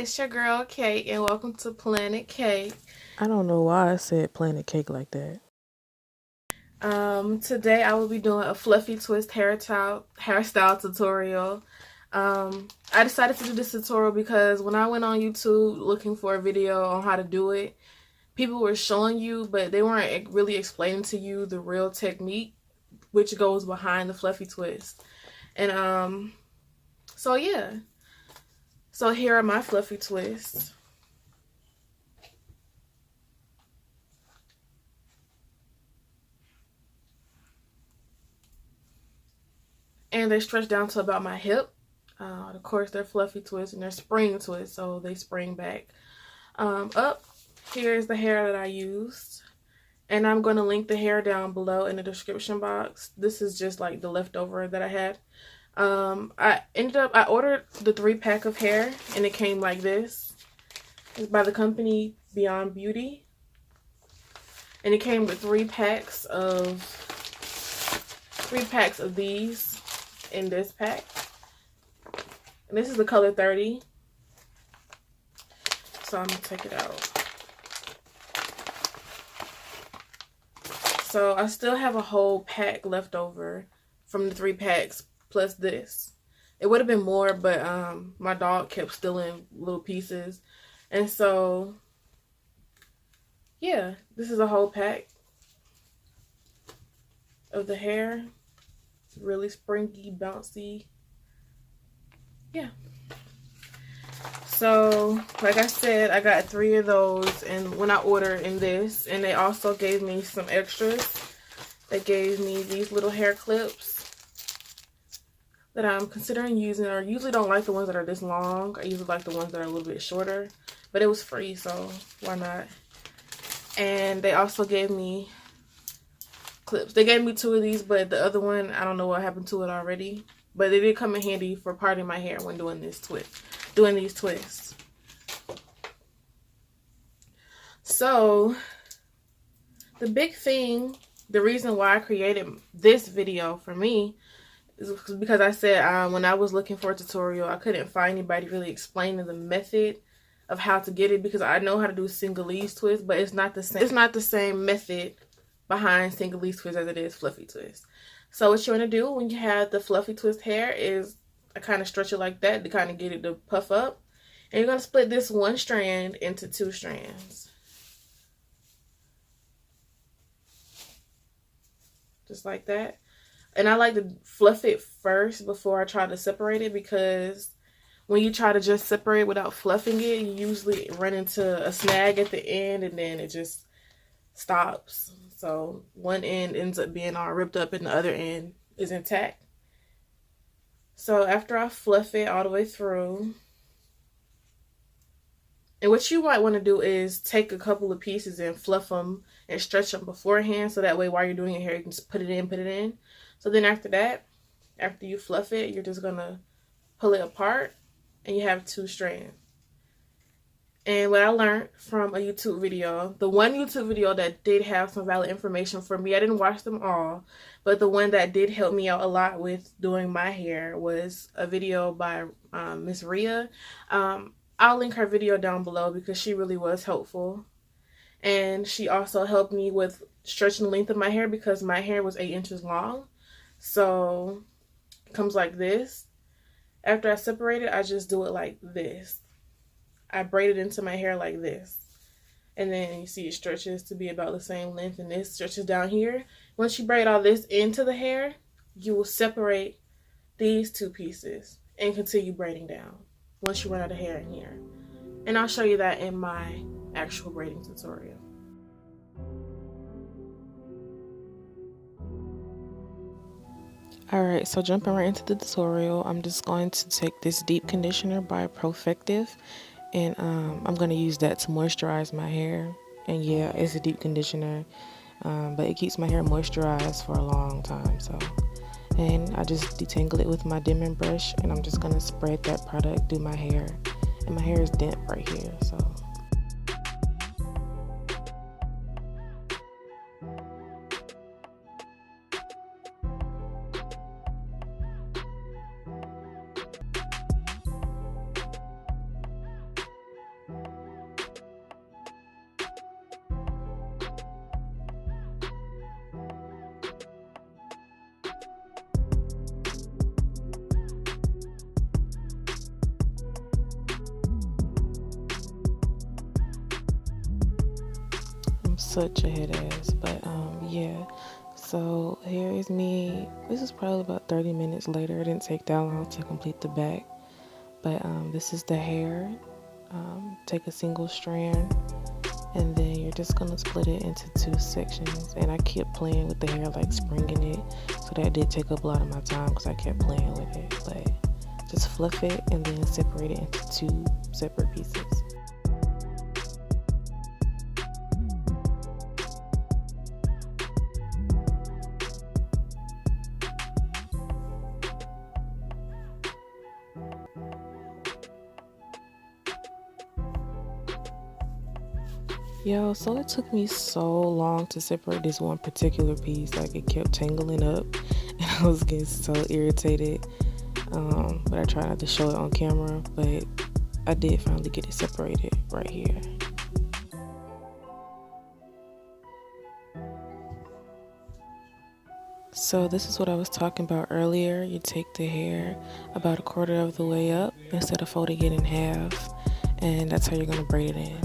it's your girl Kate, and welcome to Planet Cake. I don't know why I said planet cake like that. Today I will be doing a fluffy twist hairstyle tutorial. I decided to do this tutorial because when I went on YouTube looking for a video on how to do it, people were showing you, but they weren't really explaining to you the real technique, which goes behind the fluffy twist. And so yeah. So here are my fluffy twists. And they stretch down to about my hip. Of course, they're fluffy twists and they're spring twists, so they spring back. Up, here's the hair that I used. And I'm going to link the hair down below in the description box. This is just like the leftover that I had. I ordered the 3-pack of hair, and it came like this. It's by the company Beyond Beauty. And it came with 3 packs of these in this pack. And this is the color 30. So I'm gonna take it out. So I still have a whole pack left over from the 3 packs plus this. It would have been more, but my dog kept stealing little pieces. And so yeah, this is a whole pack of the hair. It's really springy, bouncy. Yeah. So, like I said, I got 3 of those, and when I ordered in this, and they also gave me some extras. They gave me these little hair clips that I'm considering using. I usually don't like the ones that are this long. I usually like the ones that are a little bit shorter, but it was free, so why not? And they also gave me clips. They gave me 2 of these, but the other one, I don't know what happened to it already. But they did come in handy for parting my hair when doing these twists. So, the big thing, the reason why I created this video for me is because I said when I was looking for a tutorial, I couldn't find anybody really explaining the method of how to get it, because I know how to do Singhalese twist, but it's not the same. It's not the same method behind Singhalese twist as it is fluffy twist. So what you want to do when you have the fluffy twist hair is I kind of stretch it like that to kind of get it to puff up. And you're going to split this 1 strand into 2 strands. Just like that. And I like to fluff it first before I try to separate it, because when you try to just separate without fluffing it, you usually run into a snag at the end, and then it just stops. So one end ends up being all ripped up and the other end is intact. So after I fluff it all the way through, and what you might want to do is take a couple of pieces and fluff them and stretch them beforehand, so that way while you're doing your hair, you can just put it in. So then after that, after you fluff it, you're just going to pull it apart and you have 2 strands. And what I learned from a YouTube video, the one YouTube video that did have some valid information for me, I didn't watch them all, but the one that did help me out a lot with doing my hair was a video by Miss Ria. I'll link her video down below because she really was helpful. And she also helped me with stretching the length of my hair, because my hair was 8 inches long. So it comes like this. After I separate it, I just do it like this. I braid it into my hair like this. And then you see it stretches to be about the same length, and this stretches down here. Once you braid all this into the hair, you will separate these 2 pieces and continue braiding down once you run out of hair in here. And I'll show you that in my actual braiding tutorial. Alright, so jumping right into the tutorial, I'm just going to take this deep conditioner by Profective, and I'm going to use that to moisturize my hair. And yeah, it's a deep conditioner, but it keeps my hair moisturized for a long time. So, and I just detangle it with my Denman brush, and I'm just going to spread that product through my hair. And my hair is damp right here, so. such a hit ass. But yeah. So here is me. This is probably about 30 minutes later. It didn't take that long to complete the back. But this is the hair. Take a single strand, and then you're just gonna split it into 2 sections. And I kept playing with the hair, like springing it, so that did take up a lot of my time because I kept playing with it. But just fluff it and then separate it into 2 separate pieces. Yo, so it took me so long to separate this one particular piece. Like, it kept tangling up and I was getting so irritated. But I tried not to show it on camera, but I did finally get it separated right here. So this is what I was talking about earlier. You take the hair about 1/4 of the way up instead of folding it in half, and that's how you're gonna braid it in.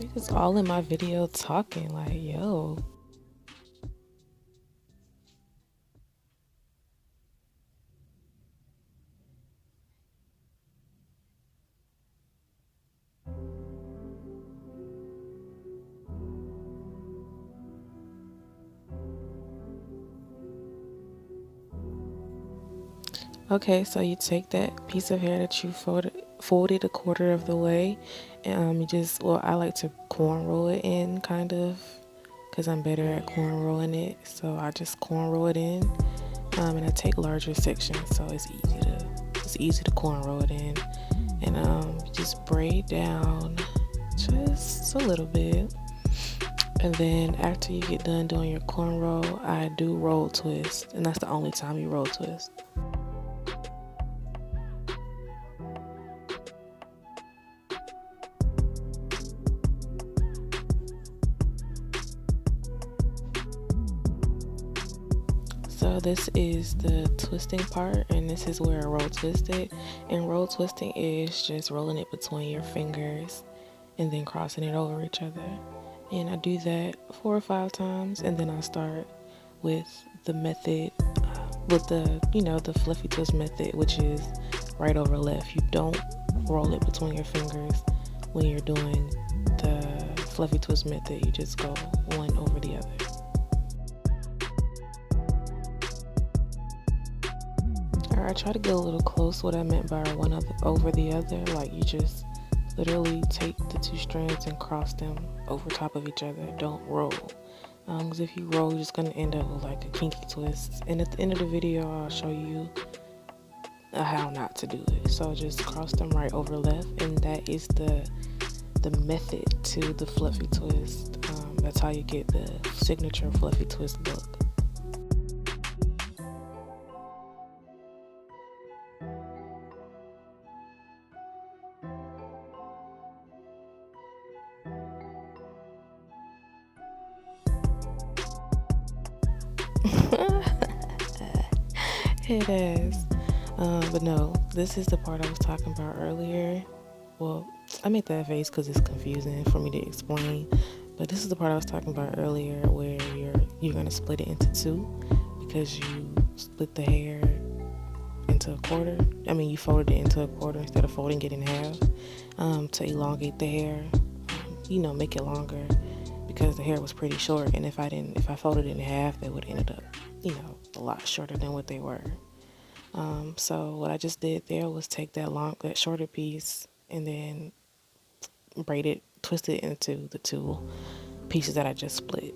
They just all in my video talking like, yo. Okay, so you take that piece of hair that you folded 1/4 of the way, and you just, well, I like to corn roll it in, kind of, because I'm better at corn rolling it. So I just corn roll it in, and I take larger sections, so it's easy to corn roll it in, and just braid down just a little bit. And then after you get done doing your corn roll, I do roll twist, and that's the only time you roll twist. So this is the twisting part, and this is where I roll twist it. And roll twisting is just rolling it between your fingers and then crossing it over each other. And I do that 4 or 5 times, and then I start with the method, with the fluffy twist method, which is right over left. You don't roll it between your fingers when you're doing the fluffy twist method. You just go one over the other. I try to get a little close what I meant by one over the other. Like, you just literally take the 2 strands and cross them over top of each other. Don't roll, because if you roll, you're just gonna end up with like a kinky twist. And at the end of the video, I'll show you how not to do it. So just cross them right over left, and that is the method to the fluffy twist. That's how you get the signature fluffy twist look. It is. But no, this is the part I was talking about earlier. Well, I made that face because it's confusing for me to explain. But this is the part I was talking about earlier, where you're gonna split it into 2, because you split the hair into 1/4. I mean, you folded it into 1/4 instead of folding it in half, to elongate the hair. Make it longer, because the hair was pretty short, and if I folded it in half, they would have ended up, a lot shorter than what they were. So what I just did there was take that shorter piece and then twist it into the 2 pieces that I just split.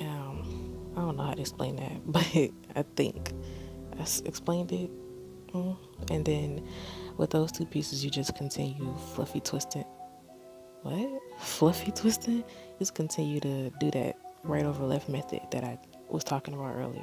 I don't know how to explain that, but I think I explained it. And then with those 2 pieces, you just continue fluffy twisting. What? Fluffy twisting? Just continue to do that right over left method that I was talking about earlier.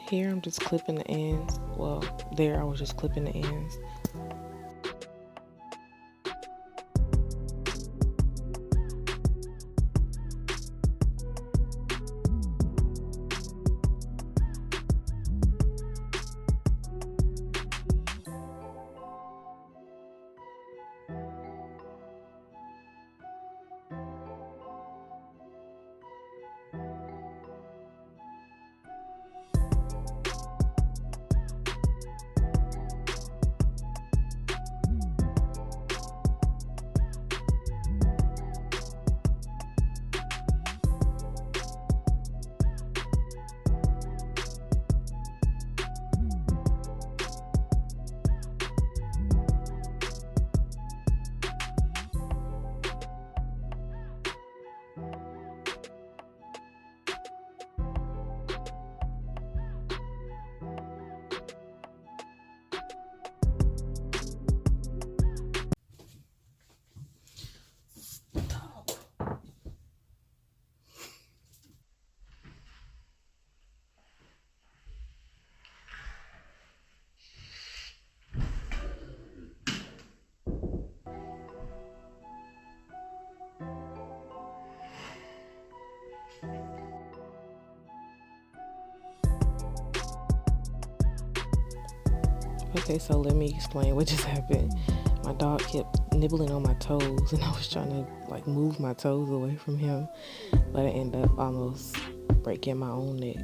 Here I'm just clipping the ends. Well, there I was just clipping the ends. Okay, so let me explain what just happened. My dog kept nibbling on my toes, and I was trying to like move my toes away from him, but I ended up almost breaking my own neck.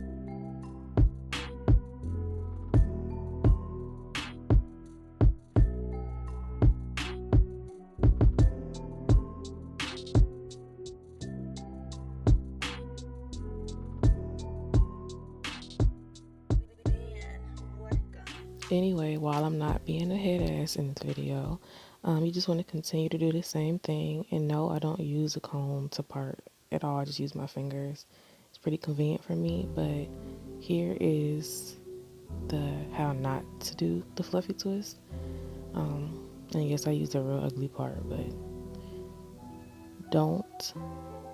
Anyway, while I'm not being a head ass in this video, you just want to continue to do the same thing. And no, I don't use a comb to part at all. I just use my fingers. It's pretty convenient for me. But here is the how not to do the fluffy twist. And yes, I used the real ugly part, but don't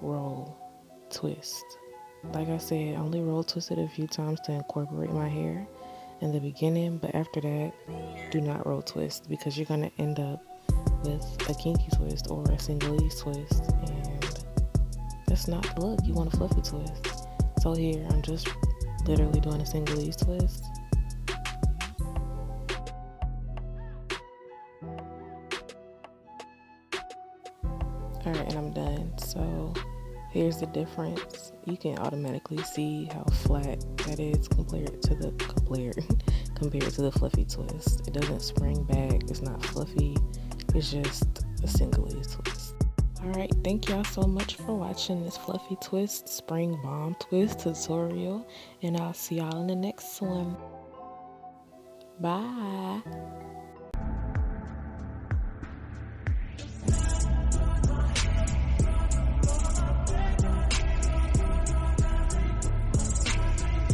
roll twist. Like I said, I only roll twist it a few times to incorporate my hair in the beginning, but after that, do not roll twist because you're gonna end up with a kinky twist or a single-ease twist, and that's not the look. You want a fluffy twist. So here, I'm just literally doing a single-ease twist. Alright, and I'm done. So here's the difference. You can automatically see how flat that is compared to the fluffy twist. It doesn't spring back. It's not fluffy. It's just a single-ease twist. Alright, thank y'all so much for watching this fluffy twist spring bomb twist tutorial, and I'll see y'all in the next one. Bye.